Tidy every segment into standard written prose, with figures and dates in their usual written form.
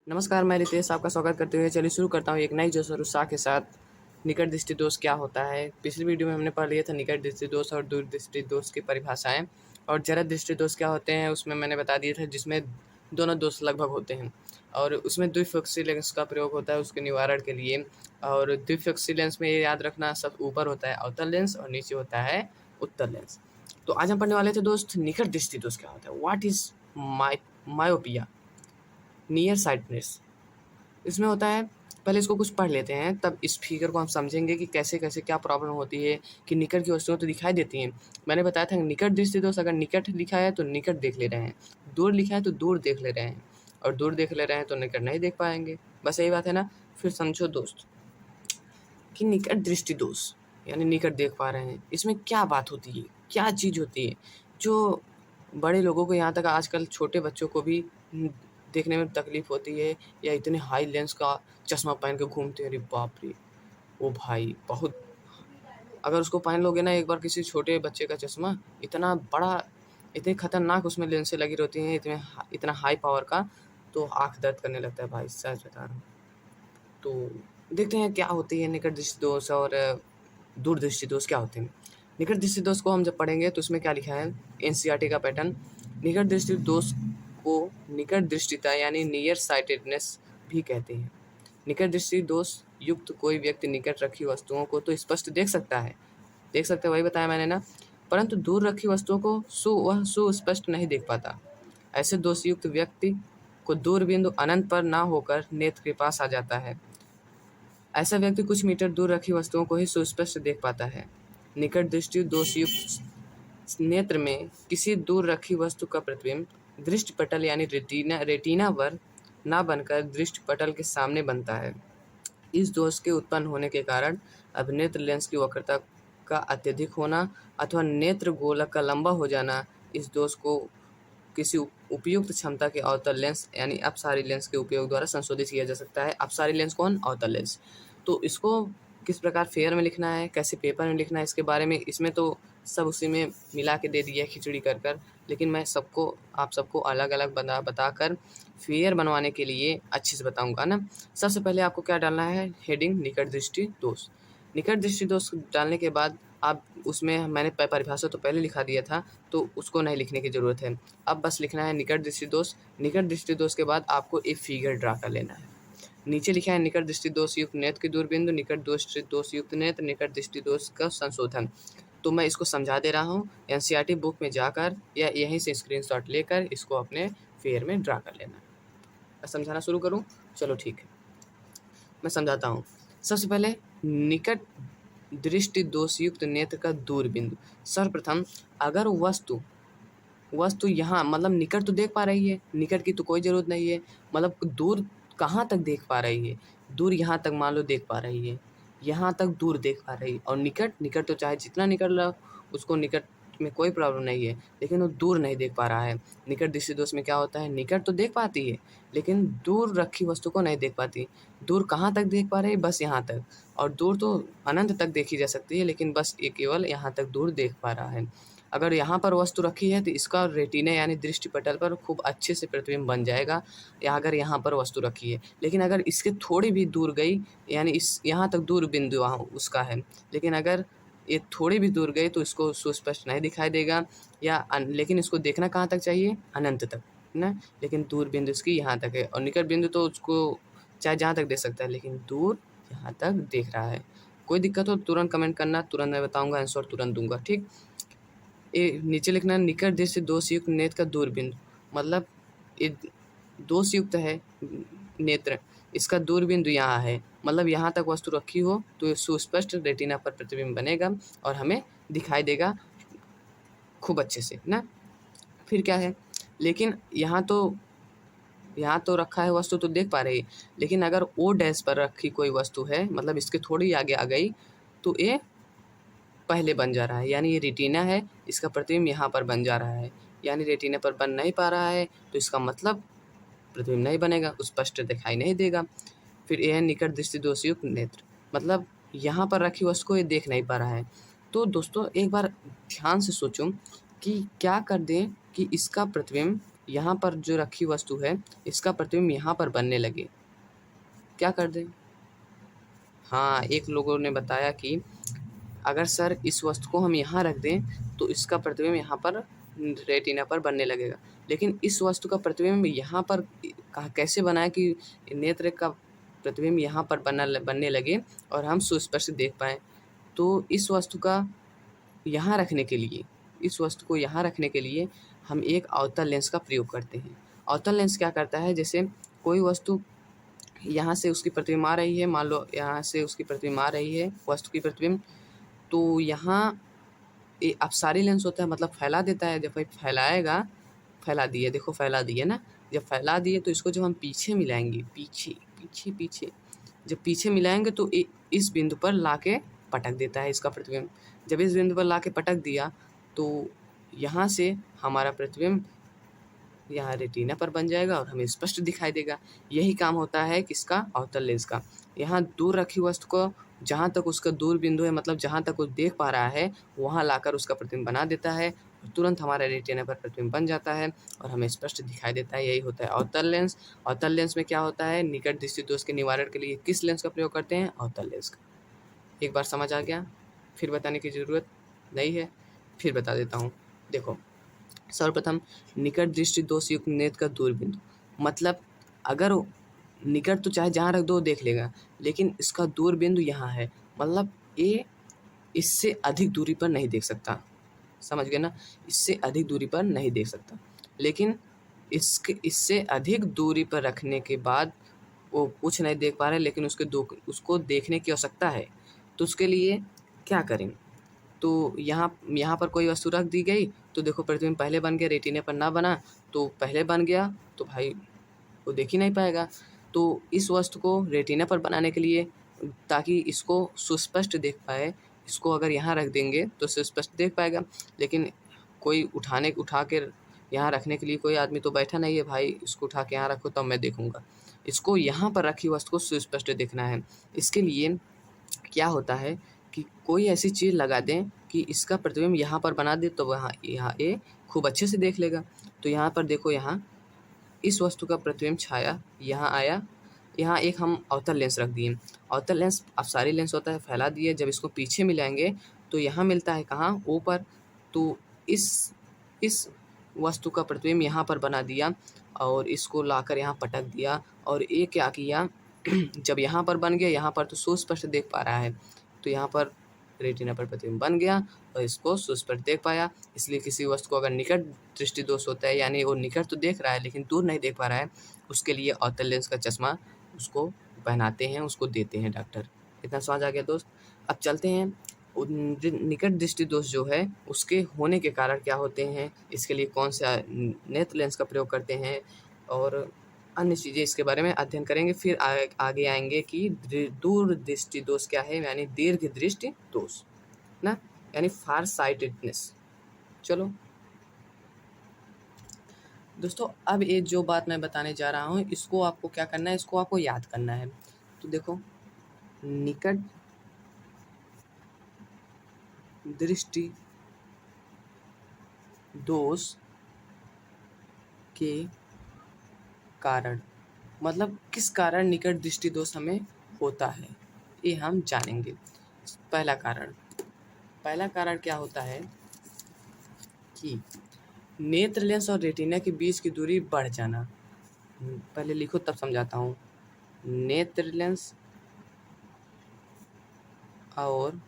नमस्कार, मैं रितेश आपका स्वागत करते हुए चलिए शुरू करता हूँ एक नई जोश और उत्साह के साथ। निकट दृष्टि दोष क्या होता है? पिछली वीडियो में हमने पढ़ लिया था निकट दृष्टि दोष और दूर दृष्टि दोष की परिभाषाएं, और जरा दृष्टि दोष क्या होते हैं उसमें मैंने बता दिया था, जिसमें दोनों दोष लगभग होते हैं और उसमें द्विफोक्सी लेंस का प्रयोग होता है उसके निवारण के लिए। और द्विफोक्सी लेंस में ये याद रखना, सब ऊपर होता है अवतल लेंस और नीचे होता है उत्तल लेंस। तो आज हम पढ़ने वाले थे दोस्त, निकट दृष्टि दोष क्या होता है, what is myopia, near sightedness. इसमें होता है, पहले इसको कुछ पढ़ लेते हैं तब इस फिगर को हम समझेंगे कि कैसे कैसे क्या प्रॉब्लम होती है कि निकट की वस्तुएं तो दिखाई देती हैं। मैंने बताया था निकट दृष्टि दोष, अगर निकट लिखा है तो निकट देख ले रहे हैं, दूर लिखा है तो दूर देख ले रहे हैं, और दूर देख ले रहे हैं तो निकट नहीं देख पाएंगे। बस यही बात है ना। फिर समझो दोस्त कि निकट दृष्टि दोष यानी निकट देख पा रहे हैं, इसमें क्या बात होती है, क्या चीज़ होती है जो बड़े लोगों को, यहाँ तक आजकल छोटे बच्चों को भी देखने में तकलीफ होती है, या इतने हाई लेंस का चश्मा पहन के घूमते हैं। अरे बाप रे, ओ भाई बहुत, अगर उसको पहन लोगे ना एक बार किसी छोटे बच्चे का चश्मा, इतना बड़ा, इतनी खतरनाक उसमें लेंसें लगी रहती हैं, इतना हाई पावर का, तो आँख दर्द करने लगता है भाई, सच बता रहा हूँ। तो देखते हैं क्या होती है निकट दृष्टि दोष और दूर दृष्टि दोष क्या होते हैं। निकट दृष्टि दोष को हम जब पढ़ेंगे तो उसमें क्या लिखा है, एनसीईआरटी का पैटर्न। निकट दृष्टि दोष को निकट दृष्टिता यानी नियर साइटेडनेस भी कहते हैं। निकट दृष्टि दोष युक्त कोई व्यक्ति निकट रखी वस्तुओं को तो स्पष्ट देख सकता है, वही बताया मैंने ना, परंतु दूर रखी वस्तुओं को वह सुस्पष्ट नहीं देख पाता। ऐसे दोषयुक्त व्यक्ति को दूरबिंदु अनंत पर ना होकर नेत्र के पास आ जाता है। ऐसा व्यक्ति कुछ मीटर दूर रखी वस्तुओं को ही सुस्पष्ट देख पाता है। निकट दृष्टि दोषयुक्त नेत्र में किसी दूर रखी वस्तु का प्रतिबिंब दृष्टिपटल यानी रेटिना पर ना बनकर दृष्टिपटल के सामने बनता है। इस दोष के उत्पन्न होने के कारण अभिनेत्र लेंस की वक्रता का अत्यधिक होना अथवा नेत्र गोलक का लंबा हो जाना, इस दोष को किसी उपयुक्त क्षमता के अवतल लेंस यानी अपसारी लेंस के उपयोग द्वारा संशोधित किया जा सकता है। अपसारी लेंस कौन? अवतल लेंस। तो इसको किस प्रकार फेयर में लिखना है, कैसे पेपर में लिखना है, इसके बारे में इसमें तो सब उसी में मिला के दे दिया खिचड़ी कर, लेकिन मैं आप सबको अलग अलग बताकर फेयर बनवाने के लिए अच्छे से बताऊंगा ना। सबसे पहले आपको क्या डालना है, हेडिंग निकट दृष्टि दोष। निकट दृष्टि दोष डालने के बाद आप उसमें, मैंने परिभाषा तो पहले लिखा दिया था तो उसको नहीं लिखने की ज़रूरत है। अब बस लिखना है निकट दृष्टि दोष। निकट दृष्टि दोष के बाद आपको एक फिगर ड्रा कर लेना है। नीचे लिखा है निकट दृष्टि दोष युक्त नेत्र की दूरबिंदु, निकट दृष्टि दोष युक्त नेत्र, निकट दृष्टि दोष का संशोधन। तो मैं इसको समझा दे रहा हूँ, एनसीईआरटी बुक में जाकर या यहीं से स्क्रीनशॉट लेकर इसको अपने फेयर में ड्रा कर लेना है। मैं समझाना शुरू करूँ? चलो ठीक है, मैं समझाता हूँ। सबसे पहले निकट दृष्टि दोषयुक्त नेत्र का दूरबिंदु। सर्वप्रथम अगर वस्तु यहाँ, मतलब निकट तो देख पा रही है, निकट की तो कोई ज़रूरत नहीं है, मतलब दूर कहाँ तक देख पा रही है, दूर यहाँ तक मान लो देख पा रही है, यहाँ तक दूर देख पा रही है, और निकट तो चाहे जितना निकट लो उसको, निकट में कोई प्रॉब्लम नहीं है, लेकिन वो दूर नहीं देख पा रहा है। निकट दृष्टि दोष में क्या होता है, निकट तो देख पाती है लेकिन दूर रखी वस्तु को नहीं देख पाती। दूर कहाँ तक देख पा रही है, बस यहाँ तक, और दूर तो अनंत तक देखी जा सकती है, लेकिन बस ये केवल यहाँ तक दूर देख पा रहा है। अगर यहाँ पर वस्तु रखी है तो इसका रेटिना यानी दृष्टिपटल पर खूब अच्छे से प्रतिबिंब बन जाएगा, या अगर यहाँ पर वस्तु रखी है। लेकिन अगर इसके थोड़ी भी दूर गई, यानी इस यहाँ तक दूर बिंदु वहाँ उसका है, लेकिन अगर ये थोड़ी भी दूर गई तो इसको सुस्पष्ट नहीं दिखाई देगा, लेकिन इसको देखना कहाँ तक चाहिए, अनंत तक ना, लेकिन दूर बिंदु इसकी यहाँ तक है, और निकट बिंदु तो उसको चाहे जहाँ तक देख सकता है, लेकिन दूर यहाँ तक देख रहा है। कोई दिक्कत हो तुरंत कमेंट करना, तुरंत मैं बताऊँगा, आंसर तुरंत दूंगा, ठीक। नीचे लिखना है निकट दृष्टि दोषयुक्त नेत्र का दूरबिंदु, मतलब ये दोषयुक्त है नेत्र, इसका दूरबिंदु यहाँ है, मतलब यहाँ तक वस्तु रखी हो तो ये सुस्पष्ट रेटिना पर प्रतिबिंब बनेगा और हमें दिखाई देगा खूब अच्छे से ना। फिर क्या है, लेकिन यहाँ तो रखा है वस्तु तो देख पा रही है, लेकिन अगर ओ डैश पर रखी कोई वस्तु है, मतलब इसके थोड़ी आगे आ गई, तो ये पहले बन जा रहा है, यानी ये रेटिना है, इसका प्रतिबिंब यहाँ पर बन जा रहा है, यानी रेटिना पर बन नहीं पा रहा है तो इसका मतलब प्रतिबिंब नहीं बनेगा, स्पष्ट दिखाई नहीं देगा। फिर यह है निकट दृष्टि दोषयुक्त नेत्र, मतलब यहाँ पर रखी वस्तु को ये देख नहीं पा रहा है। तो दोस्तों एक बार ध्यान से सोचो कि क्या कर दें कि इसका प्रतिबिंब यहाँ पर जो रखी वस्तु है इसका प्रतिबिंब यहाँ पर बनने लगे, क्या कर दें? हाँ, एक लोगों ने बताया कि अगर सर इस वस्तु को हम यहाँ रख दें तो इसका प्रतिबिंब यहाँ पर रेटिना पर बनने लगेगा, लेकिन इस वस्तु का प्रतिबिंब यहाँ पर कैसे बनाए कि नेत्र का प्रतिबिंब यहाँ पर बनने लगे और हम सुस्पष्ट देख पाएँ? तो इस वस्तु का यहाँ रखने के लिए, इस वस्तु को यहाँ रखने के लिए हम एक अवतल लेंस का प्रयोग करते हैं। अवतल लेंस क्या करता है, जैसे कोई वस्तु यहाँ से उसकी प्रतिबिंब आ रही है, मान लो यहाँ से उसकी प्रतिबिंब आ रही है वस्तु की प्रतिबिंब, तो यहाँ अपसारी लेंस होता है, मतलब फैला देता है। जब भाई फैलाएगा, फैला दिए, देखो फैला दिए ना, जब फैला दिए तो इसको जब हम पीछे मिलाएंगे, पीछे जब पीछे मिलाएंगे तो इस बिंदु पर लाके पटक देता है इसका प्रतिबिंब। जब इस बिंदु पर लाके पटक दिया तो यहाँ से हमारा प्रतिबिंब यहाँ रेटिना पर बन जाएगा और हमें स्पष्ट दिखाई देगा। यही काम होता है किसका? अवतल लेंस का। यहाँ दूर रखी वस्तु को जहाँ तक उसका दूर बिंदु है, मतलब जहाँ तक वो देख पा रहा है, वहाँ लाकर उसका प्रतिबिंब बना देता है और तुरंत हमारे रेटिना पर प्रतिबिंब बन जाता है और हमें स्पष्ट दिखाई देता है। यही होता है अवतल लेंस। अवतल लेंस में क्या होता है, निकट दृष्टि दोष के निवारण के लिए किस लेंस का प्रयोग करते हैं? अवतल लेंस का। एक बार समझ आ गया? फिर बताने की ज़रूरत नहीं है, फिर बता देता हूँ। देखो, सर्वप्रथम निकट दृष्टि दोष युक्त नेत्र का दूर बिंदु, मतलब अगर निकट तो चाहे जहाँ रख दो देख लेगा, लेकिन इसका दूर बिंदु यहाँ है, मतलब ये इससे अधिक दूरी पर नहीं देख सकता। समझ गए ना? इससे अधिक दूरी पर नहीं देख सकता, लेकिन इससे अधिक दूरी पर रखने के बाद वो कुछ नहीं देख पा रहे, लेकिन उसको देखने की आवश्यकता है। तो उसके लिए क्या करें? तो यहाँ पर कोई वस्तु रख दी गई तो देखो प्रतिबिंब पहले बन गया, रेटिना पर ना बना तो पहले बन गया, तो भाई वो देख ही नहीं पाएगा। तो इस वस्तु को रेटिना पर बनाने के लिए, ताकि इसको सुस्पष्ट देख पाए, इसको अगर यहाँ रख देंगे तो सुस्पष्ट देख पाएगा, लेकिन कोई उठा कर यहाँ रखने के लिए कोई आदमी तो बैठा नहीं है, भाई इसको उठा के यहाँ रखो तब मैं देखूँगा। इसको यहाँ पर रखी वस्तु को सुस्पष्ट देखना है। इसके लिए क्या होता है कि कोई ऐसी चीज़ लगा दें कि इसका प्रतिबिंब यहाँ पर बना दे, तो वहाँ यहाँ ये खूब अच्छे से देख लेगा। तो यहाँ पर देखो, यहाँ इस वस्तु का प्रतिबिंब छाया यहाँ आया, यहाँ एक हम अवतल लेंस रख दिए। अवतल लेंस अपसारी लेंस होता है, फैला दिए। जब इसको पीछे मिलाएंगे तो यहाँ मिलता है कहाँ? ऊपर। तो इस वस्तु का प्रतिबिंब यहाँ पर बना दिया और इसको लाकर यहाँ पटक दिया, और ये क्या किया जब यहाँ पर बन गया, यहाँ पर तो सुस्पष्ट देख पा रहा है, तो यहाँ पर रेटिना पर प्रतिबिंब बन गया और इसको सुस्पष्ट देख पाया। इसलिए किसी वस्तु को अगर निकट दृष्टि दोष होता है, यानी वो निकट तो देख रहा है लेकिन दूर नहीं देख पा रहा है, उसके लिए अवतल लेंस का चश्मा उसको पहनाते हैं, उसको देते हैं डॉक्टर। इतना समझ आ गया दोस्त? अब चलते हैं निकट दृष्टि दोष जो है उसके होने के कारण क्या होते हैं, इसके लिए कौन सा नेत्र लेंस का प्रयोग करते हैं, और अन्य चीज़ें इसके बारे में अध्ययन करेंगे। फिर आगे आएंगे कि दूर दृष्टि दोष क्या है, यानी दीर्घ दृष्टि दोष ना, यानी फार साइटेडनेस। चलो दोस्तों, अब ये जो बात मैं बताने जा रहा हूँ इसको आपको क्या करना है, इसको आपको याद करना है। तो देखो, निकट दृष्टि दोष के कारण, मतलब किस कारण निकट दृष्टि दोष हमें होता है, ये हम जानेंगे। पहला कारण क्या होता है कि नेत्र लेंस और रेटिना के बीच की दूरी बढ़ जाना। पहले लिखो तब समझाता हूँ। नेत्र लेंस और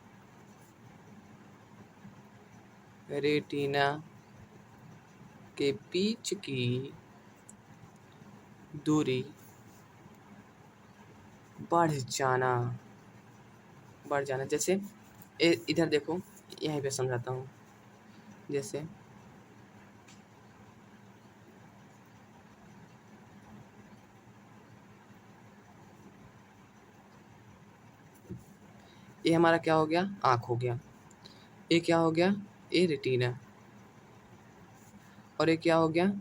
रेटिना के बीच की दूरी बढ़ जाना। जैसे इधर देखो, यहीं पे समझाता हूँ। जैसे ये हमारा क्या हो गया? आँख हो गया। ये क्या हो गया? ये रेटिना। और ये क्या हो गया?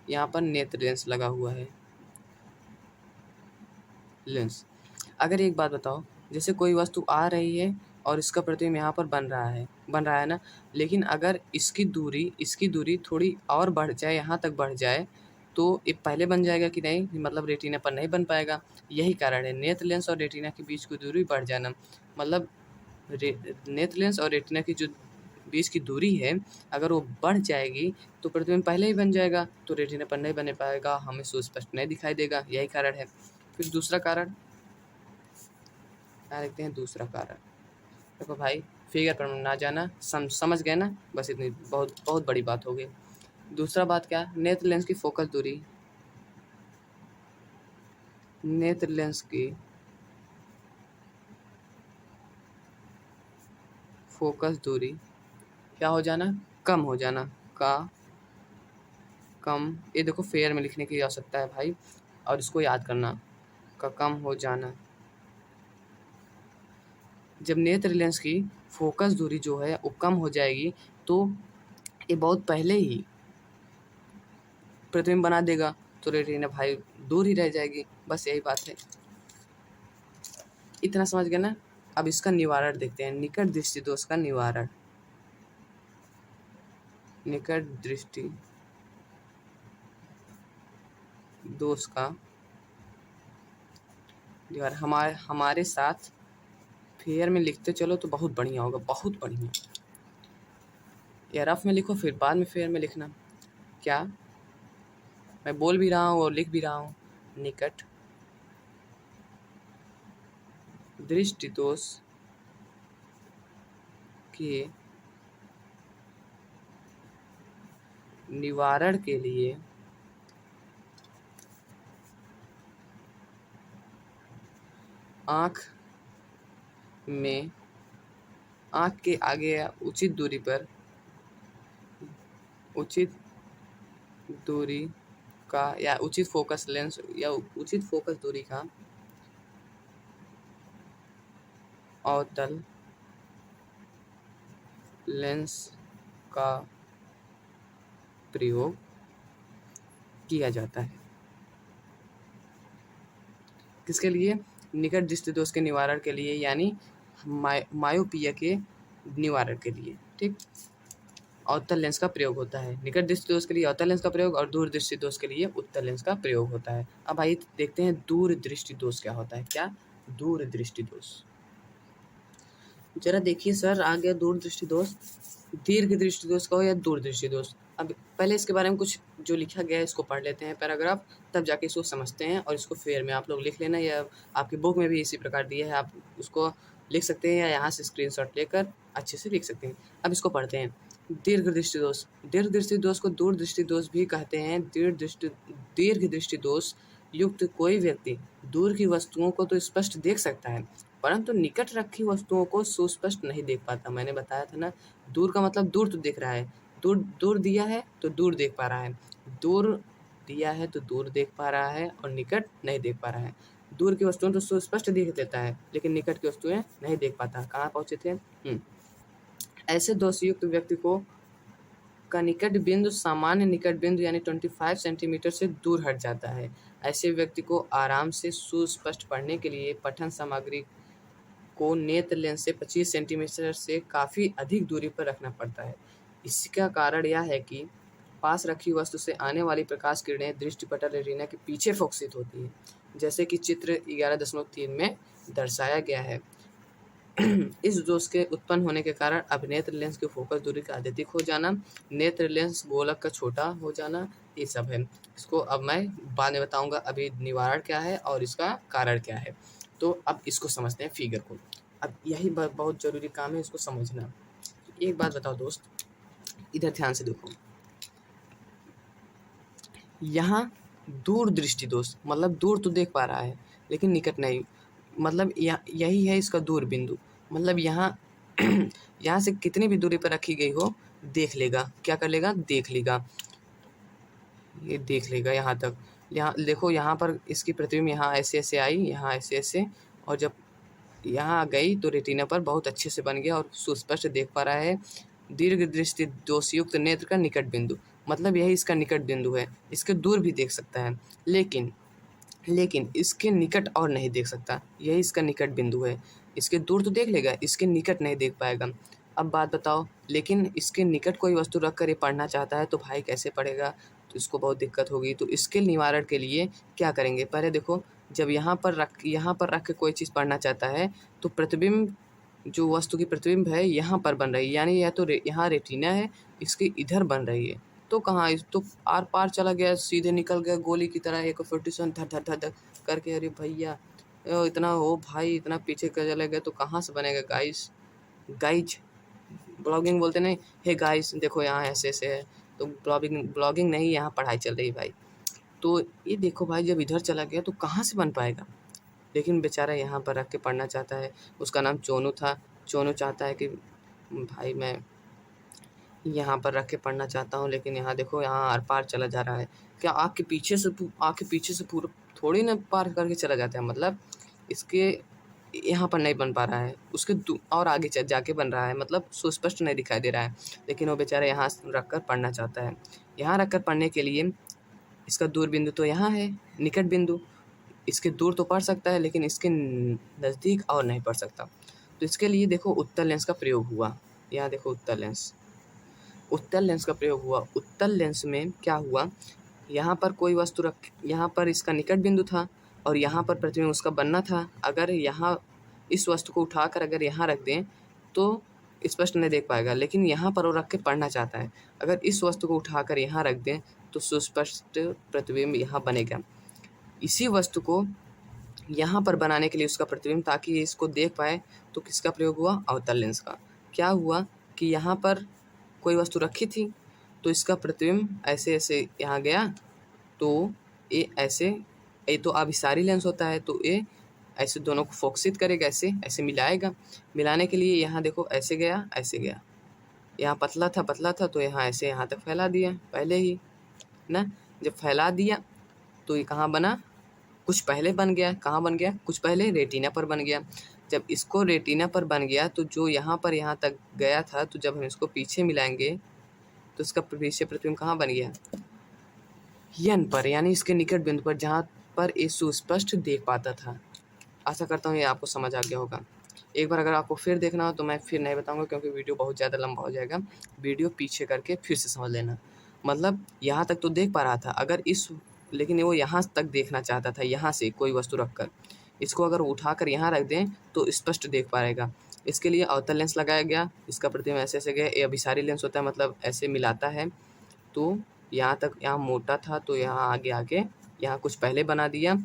यहाँ पर नेत्र लेंस लगा हुआ है। लेंस। अगर एक बात बताओ, जैसे कोई वस्तु आ रही है और इसका प्रतिबिंब यहाँ पर बन रहा है ना, लेकिन अगर इसकी दूरी थोड़ी और बढ़ जाए, यहाँ तक बढ़ जाए, तो ये पहले बन जाएगा कि नहीं, मतलब रेटिना पर नहीं बन पाएगा। यही कारण है नेत्र लेंस और रेटिना के बीच की दूरी बढ़ जाना। मतलब नेत्र लेंस और रेटिना की जो बीच की दूरी है, अगर वो बढ़ जाएगी तो प्रतिबिंब पहले ही बन जाएगा, तो रेटिना पर नहीं बन पाएगा, हमें सुस्पष्ट नहीं दिखाई देगा। यही कारण है। फिर दूसरा कारण क्या लिखते हैं? दूसरा कारण देखो भाई, फिगर पर ना जाना, समझ गए ना? बस इतनी बहुत बहुत बड़ी बात हो गई। दूसरा बात क्या? नेत्र लेंस की फोकस दूरी। नेत्र लेंस की फोकस दूरी क्या हो जाना? कम हो जाना। का कम, ये देखो फेयर में लिखने की आवश्यकता है भाई, और इसको याद करना, का कम हो जाना। जब नेत्र लेंस की फोकस दूरी जो है वो कम हो जाएगी तो ये बहुत पहले ही प्रतिबिंब बना देगा, तो रेटिना भाई दूर ही रह जाएगी। बस यही बात है। इतना समझ गए ना? अब इसका निवारण देखते हैं, निकट दृष्टि दोष का निवारण। निकट दृष्टि दोष का निवारण हमारे साथ फेयर में लिखते चलो तो बहुत बढ़िया होगा, बहुत बढ़िया। या रफ में लिखो, फिर बाद में फेयर में लिखना। क्या मैं बोल भी रहा हूँ और लिख भी रहा हूँ? निकट दृष्टि दोष के निवारण के लिए आँख के आगे या उचित दूरी पर, उचित दूरी का या उचित फोकस लेंस या उचित फोकस दूरी का अवतल लेंस का प्रयोग किया जाता है। किसके लिए? निकट दृष्टि दोष के निवारण के लिए, यानी मायोपिया के निवारण के लिए। ठीक, अवतल लेंस का प्रयोग होता है। निकट दृष्टि दोष के लिए अवतल लेंस का प्रयोग और दूर दृष्टि दोष के लिए उत्तल लेंस का प्रयोग होता है। अब आइए देखते हैं दूर दृष्टि दोष क्या होता है। क्या? दूर दृष्टि दोष। जरा देखिए सर, आ गया दूर दृष्टि दोष। दीर्घ दृष्टि दोष का हो या दूर दृष्टि दोष। अब पहले इसके बारे में कुछ जो लिखा गया है इसको पढ़ लेते हैं पैराग्राफ, तब जाके इसको समझते हैं, और इसको फेयर में आप लोग लिख लेना, या आपकी बुक में भी इसी प्रकार दिया है, आप उसको लिख सकते हैं या यहाँ से स्क्रीनशॉट लेकर अच्छे से लिख सकते हैं। अब इसको पढ़ते हैं। दीर्घ दृष्टि दोष। दीर्घ दृष्टि दोष को दूर दृष्टि दोष भी कहते हैं। दीर्घ दृष्टि दोष युक्त कोई व्यक्ति दूर की वस्तुओं को तो स्पष्ट देख सकता है, परंतु निकट रखी वस्तुओं को सुस्पष्ट नहीं देख पाता। मैंने बताया था ना, दूर का मतलब दूर तो देख रहा है, दूर दूर दिया है तो दूर देख पा रहा है, दूर दिया है तो दूर देख पा रहा है, और निकट नहीं देख पा रहा है। दूर की वस्तुएं तो सुस्पष्ट देख देता है, लेकिन निकट की वस्तुएं नहीं देख पाता। कहाँ पहुंचे थे? ऐसे दोषयुक्त व्यक्ति को का निकट बिंदु सामान्य निकट बिंदु यानी 25 सेंटीमीटर से दूर हट जाता है। ऐसे व्यक्ति को आराम से सुस्पष्ट पढ़ने के लिए पठन सामग्री को नेत्र लेंस से 25 सेंटीमीटर से काफ़ी अधिक दूरी पर रखना पड़ता है। इसका कारण यह है कि पास रखी वस्तु से आने वाली प्रकाश किरणें दृष्टिपटल रेटिना के पीछे फोकसित होती हैं, जैसे कि चित्र 11.3 में दर्शाया गया है। इस दोष के उत्पन्न होने के कारण अब नेत्र लेंस की फोकस दूरी का अत्यधिक हो जाना, नेत्र लेंस गोलक का छोटा हो जाना, ये सब है। इसको अब मैं बाद में बताऊंगा, अभी निवारण क्या है और इसका कारण क्या है। तो अब इसको समझते हैं फिगर को। अब यही बहुत जरूरी काम है, इसको समझना। एक बात बताओ दोस्त, इधर ध्यान से देखो। यहाँ दूर दृष्टि दोष मतलब दूर तो देख पा रहा है लेकिन निकट नहीं, मतलब यही है इसका दूर बिंदु। मतलब यहाँ यहाँ से कितनी भी दूरी पर रखी गई हो देख लेगा। क्या कर लेगा? देख लेगा। ये देख लेगा यहाँ तक। यहाँ देखो, यहाँ पर इसकी प्रतिबिंब यहाँ ऐसे ऐसे आई, यहाँ ऐसे ऐसे, और जब यहाँ गई तो रेटिना पर बहुत अच्छे से बन गया और सुस्पष्ट देख पा रहा है। दीर्घ दृष्टि दोषयुक्त नेत्र का निकट बिंदु मतलब यही इसका निकट बिंदु है। इसके दूर भी देख सकता है, लेकिन इसके निकट और नहीं देख सकता। यही इसका निकट बिंदु है। इसके दूर तो देख लेगा, इसके निकट नहीं देख पाएगा। अब बात बताओ, लेकिन इसके निकट कोई वस्तु रख कर ये पढ़ना चाहता है तो भाई कैसे पढ़ेगा, तो इसको बहुत दिक्कत होगी। तो इसके निवारण के लिए क्या करेंगे, पहले देखो, जब यहाँ पर रख के कोई चीज़ पढ़ना चाहता है तो प्रतिबिंब, जो वस्तु की प्रतिबिंब है यहाँ पर बन रही है, यानी यह तो यहाँ रेटिना है, इसके इधर बन रही है। तो कहाँ, इस तो आर पार चला गया, सीधे निकल गया गोली की तरह, एक 47 धर धर धर धर करके। अरे भैया इतना हो भाई, इतना पीछे कर चले गए तो कहाँ से बनेगा गाइस। गाइज ब्लॉगिंग बोलते नहीं, हे गाइस देखो यहाँ ऐसे ऐसे है, तो ब्लॉगिंग नहीं, यहाँ पढ़ाई चल रही है भाई। तो ये देखो भाई, जब इधर चला गया तो कहाँ से बन पाएगा। लेकिन बेचारा यहाँ पर रख के पढ़ना चाहता है, उसका नाम चोनू था। चोनू चाहता है कि भाई मैं यहाँ पर रख के पढ़ना चाहता हूँ, लेकिन यहाँ देखो, यहाँ आर पार चला जा रहा है। क्या आँख के पीछे से पूरा थोड़ी ना पार करके चला जाता है, मतलब इसके यहाँ पर नहीं बन पा रहा है, उसके और आगे जाके बन रहा है, मतलब सुस्पष्ट नहीं दिखाई दे रहा है। लेकिन वो बेचारा यहाँ रख कर पढ़ना चाहता है। यहाँ रख कर पढ़ने के लिए इसका दूर बिंदु तो यहाँ है, निकट बिंदु, इसके दूर तो पढ़ सकता है लेकिन इसके नज़दीक और नहीं पढ़ सकता। तो इसके लिए देखो उत्तल लेंस का प्रयोग हुआ। यहाँ देखो उत्तल लेंस का प्रयोग हुआ। उत्तल लेंस में क्या हुआ, यहाँ पर कोई वस्तु यहाँ पर इसका निकट बिंदु था और यहाँ पर प्रतिबिंब उसका बनना था। अगर यहाँ इस वस्तु को उठाकर अगर यहाँ रख दें तो स्पष्ट नहीं देख पाएगा, लेकिन यहाँ पर वो रख के पढ़ना चाहता है। अगर इस वस्तु को उठाकर यहाँ रख दें तो सुस्पष्ट प्रतिबिंब यहाँ बनेगा। इसी वस्तु को यहाँ पर बनाने के लिए उसका प्रतिबिंब, ताकि ये इसको देख पाए, तो किसका प्रयोग हुआ, अवतल लेंस का। क्या हुआ कि यहाँ पर कोई वस्तु रखी थी तो इसका प्रतिबिंब ऐसे ऐसे यहाँ गया, तो ये ऐसे, ये तो अभिसारी लेंस होता है, तो ये ऐसे दोनों को फोकसित करेगा, ऐसे ऐसे मिलाएगा। मिलाने के लिए यहाँ देखो ऐसे गया, ऐसे गया, यहाँ पतला था तो यहाँ ऐसे यहाँ तक फैला दिया पहले ही ना। जब फैला दिया तो ये कहाँ बना, कुछ पहले बन गया। कहाँ बन गया, कुछ पहले रेटिना पर बन गया। जब इसको रेटिना पर बन गया तो जो यहाँ पर यहाँ तक गया था, तो जब हम इसको पीछे मिलाएंगे तो इसका पीछे प्रतिबिंब कहाँ बन गया, यन पर, यानी इसके निकट बिंदु पर, जहाँ पर ये सुस्पष्ट देख पाता था। आशा करता हूँ ये आपको समझ आ गया होगा। एक बार अगर आपको फिर देखना हो तो मैं फिर नहीं बताऊँगा, क्योंकि वीडियो बहुत ज़्यादा लंबा हो जाएगा। वीडियो पीछे करके फिर से समझ लेना। मतलब यहाँ तक तो देख पा रहा था, अगर लेकिन वो यहाँ तक देखना चाहता था, यहाँ से कोई वस्तु रखकर। इसको अगर उठाकर यहाँ रख दें तो स्पष्ट देख पाएगा। इसके लिए अवतल लेंस लगाया गया, इसका प्रतिबिंब ऐसे ऐसे गया। ये अभिसारी लेंस होता है, मतलब ऐसे मिलाता है। तो यहाँ तक, यहाँ मोटा था तो यहाँ आगे आके यहाँ कुछ पहले बना दिया,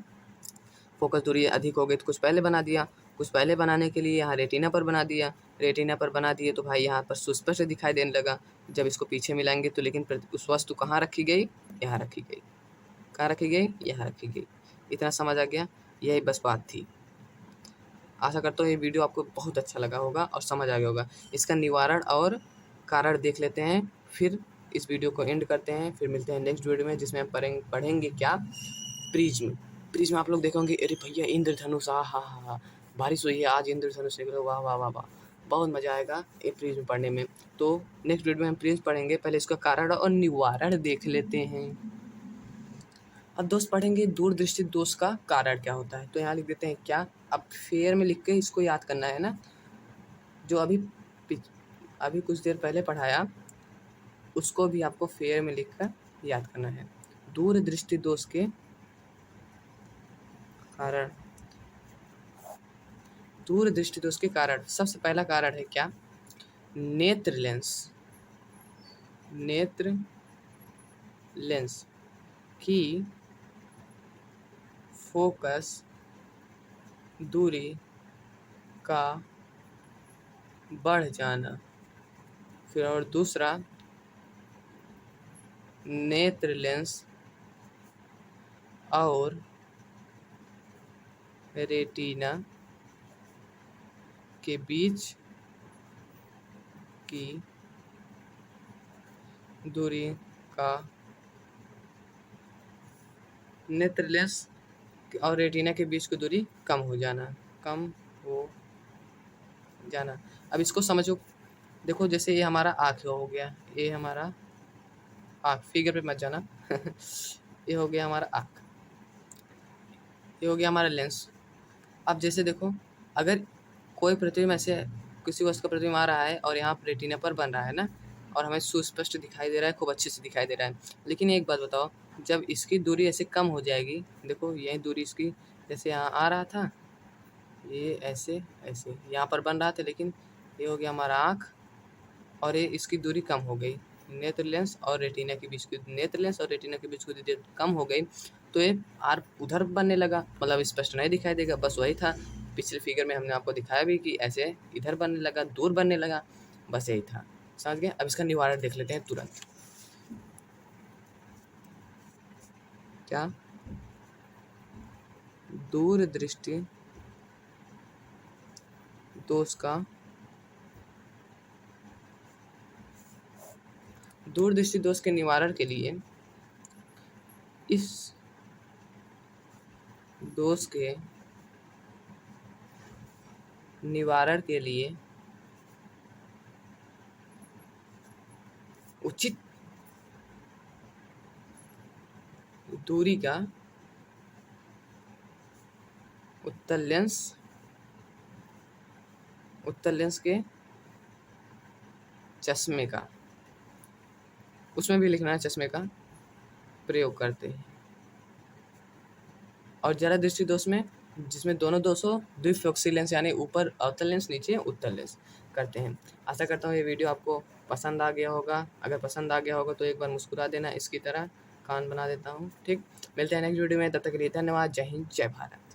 फोकस दूरी अधिक हो गई तो कुछ पहले बना दिया। कुछ पहले बनाने के लिए यहाँ रेटिना पर बना दिया। रेटिना पर बना दिए तो भाई यहाँ पर सुस्पष्ट दिखाई देने लगा। जब इसको पीछे मिलाएंगे तो लेकिन उस वस्तु कहाँ रखी गई, यहाँ रखी गई। कहाँ रखी गई, यहाँ रखी गई। इतना समझ आ गया, यही बस बात थी। आशा करता हूँ ये वीडियो आपको बहुत अच्छा लगा होगा और समझ आ गया होगा। इसका निवारण और कारण देख लेते हैं, फिर इस वीडियो को एंड करते हैं। फिर मिलते हैं नेक्स्ट वीडियो में, जिसमें हम पढ़ेंगे क्या, प्रिज्म। आप लोग देखोगे, अरे भैया इंद्रधनुष, हाँ, बारिश हुई है आज, इंद्रधनुष निकलो, वाह वाह वाह वाह, बहुत मज़ा आएगा ये प्रिज्म पढ़ने में। तो नेक्स्ट वीडियो में हम प्रिज्म पढ़ेंगे, पहले इसका कारण और निवारण देख लेते हैं। अब दोस्त पढ़ेंगे दूरदृष्टि दोष का कारण क्या होता है। तो यहाँ लिख देते हैं क्या, अब फेयर में लिख के इसको याद करना है ना, जो अभी कुछ देर पहले पढ़ाया उसको भी आपको फेयर में लिख कर याद करना है। दूरदृष्टि दोष के कारण, दूरदृष्टि दोष के कारण सबसे पहला कारण है क्या, नेत्र लेंस की फोकस दूरी का बढ़ जाना। फिर और दूसरा, नेत्र लेंस और रेटिना के बीच की दूरी का, नेत्र लेंस और रेटिना के बीच की दूरी कम हो जाना। अब इसको समझो, देखो जैसे ये हमारा आँख हो गया, ये हमारा आँख, फिगर पे मत जाना ये हो गया हमारा आँख, ये हो गया हमारा लेंस। अब जैसे देखो, अगर कोई प्रतिबिंब ऐसे किसी वस्तु का प्रतिबिंब आ रहा है और यहाँ पर रेटिना पर बन रहा है ना, और हमें सुस्पष्ट दिखाई दे रहा है, खूब अच्छे से दिखाई दे रहा है। लेकिन एक बात बताओ, जब इसकी दूरी ऐसे कम हो जाएगी, देखो यही दूरी इसकी जैसे यहाँ आ रहा था, ये ऐसे ऐसे यहाँ पर बन रहा था, लेकिन ये हो गया हमारा आँख, और ये इसकी दूरी कम हो गई, नेत्र लेंस और रेटिना के बीच की नेत्र लेंस और रेटिना के बीच की दूरी कम हो गई, तो ये आर उधर बनने लगा, मतलब स्पष्ट नहीं दिखाई देगा। बस वही था, पिछले फिगर में हमने आपको दिखाया भी कि ऐसे इधर बनने लगा, दूर बनने लगा, बस यही था। समझ गए? अब इसका निवारण देख लेते हैं तुरंत। क्या? दूर दृष्टि दोष का दूरदृष्टि दोष के निवारण के लिए इस दोष के निवारण के लिए उचित दूरी का उत्तल लेंस के चश्मे का, उसमें भी लिखना है चश्मे का प्रयोग करते हैं। और जरा दृष्टि दोष में, जिसमें दोनों दोषों द्विफोक्सी लेंस यानी ऊपर अवतल लेंस, नीचे उत्तल लेंस करते हैं। आशा करता हूँ ये वीडियो आपको पसंद आ गया होगा। अगर पसंद आ गया होगा तो एक बार मुस्कुरा देना, इसकी तरह कान बना देता हूँ। ठीक, मिलते हैं नेक्स्ट वीडियो में, तब तक के लिए धन्यवाद। जय हिंद, जय भारत।